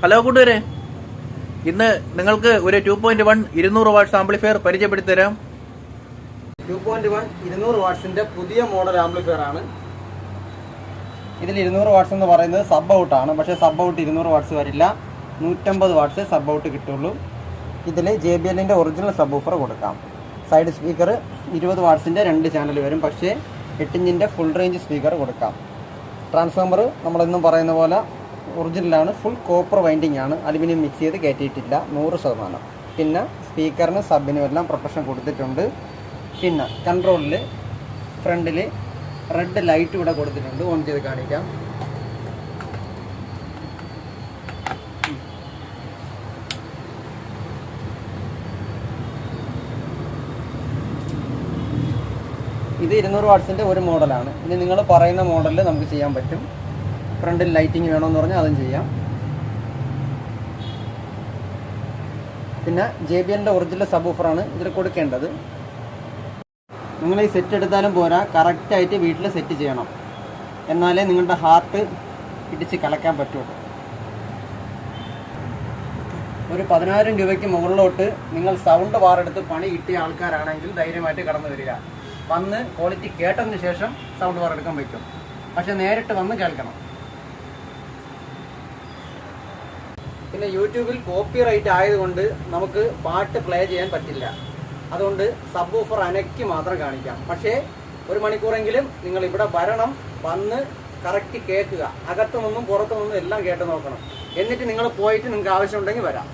Hello കൂട്ടുകാരെ, ഇന്ന് നിങ്ങൾക്ക് ഒരു 2.1 200 വാട്ട്സ് ആംപ്ലിഫയർ പരിചയപ്പെടുത്തി തരാം. 2.1 200 വാട്ട്സിന്റെ പുതിയ മോഡൽ ആംപ്ലിഫയർ ആണ്. ഇതിൽ 200 വാട്ട്സ് എന്ന് പറയുന്നത് സബ് ഔട്ട് ആണ്. പക്ഷേ സബ് ഔട്ട് 200 വാട്ട്സ് വരില്ല, 150 വാട്ട്സ് സബ് ഔട്ട് കിട്ടുള്ളൂ. ഇതിൽ JBL ഒറിജിനൽ സബ് ഊഫർ കൊടുക്കാം. സൈഡ് സ്പീക്കർ 20 വാട്ട്സിൻ്റെ 2 ചാനൽ വരും, പക്ഷേ 8 ഇഞ്ചിൻ്റെ ഫുൾ റേഞ്ച് സ്പീക്കർ കൊടുക്കാം. ട്രാൻസ്ഫോമർ നമ്മളെന്നും പറയുന്ന പോലെ ഒറിജിനലാണ്, ഫുൾ കോപ്പർ വൈൻഡിങ് ആണ്, അലുമിനിയം മിക്സ് ചെയ്ത് കയറ്റിയിട്ടില്ല 100%. പിന്നെ സ്പീക്കറിനും സബിനും എല്ലാം പ്രൊട്ടക്ഷൻ കൊടുത്തിട്ടുണ്ട്. പിന്നെ കൺട്രോളിൽ ഫ്രണ്ടിൽ റെഡ് ലൈറ്റ് ഇവിടെ കൊടുത്തിട്ടുണ്ട്, ഓൺ ചെയ്ത് കാണിക്കാം. ഇത് 200 വാട്ട്സിൻ്റെ ഒരു മോഡലാണ്. ഇനി നിങ്ങൾ പറയുന്ന മോഡലിൽ നമുക്ക് ചെയ്യാൻ പറ്റും. ഫ്രണ്ടിൽ ലൈറ്റിംഗ് വേണമെന്ന് പറഞ്ഞാൽ അതും ചെയ്യാം. പിന്നെ JBL ഒറിജിനൽ സബ് ഊഫറാണ് ഇതിൽ കൊടുക്കേണ്ടത്. നിങ്ങൾ ഈ സെറ്റ് എടുത്താലും പോരാ, കറക്റ്റായിട്ട് വീട്ടിൽ സെറ്റ് ചെയ്യണം, എന്നാലേ നിങ്ങളുടെ ഹാർട്ട് ഇടിച്ച് കലക്കാൻ പറ്റുള്ളൂ. ഒരു 10,000 രൂപയ്ക്ക് മുകളിലോട്ട് നിങ്ങൾ സൗണ്ട് ബാർ എടുത്ത് പണി കിട്ടിയ ആൾക്കാരാണെങ്കിൽ ധൈര്യമായിട്ട് കടന്നു വരിക. വന്ന് ക്വാളിറ്റി കേട്ടതിന് ശേഷം സൗണ്ട് ബാർ എടുക്കാൻ പറ്റും, പക്ഷെ നേരിട്ട് വന്ന് കേൾക്കണം. പിന്നെ യൂട്യൂബിൽ കോപ്പി റൈറ്റ് ആയതുകൊണ്ട് നമുക്ക് പാട്ട് പ്ലേ ചെയ്യാൻ പറ്റില്ല. അതുകൊണ്ട് സബ് ഊഫർ അനക്കി മാത്രം കാണിക്കാം. പക്ഷേ 1 മണിക്കൂറെങ്കിലും നിങ്ങൾ ഇവിടെ വരണം, വന്ന് കറക്റ്റ് കേൾക്കുക. അകത്തു നിന്നും പുറത്തു നിന്നും എല്ലാം കേട്ട് നോക്കണം. എന്നിട്ട് നിങ്ങൾ പോയിട്ട് നിങ്ങൾക്ക് ആവശ്യമുണ്ടെങ്കിൽ വരാം.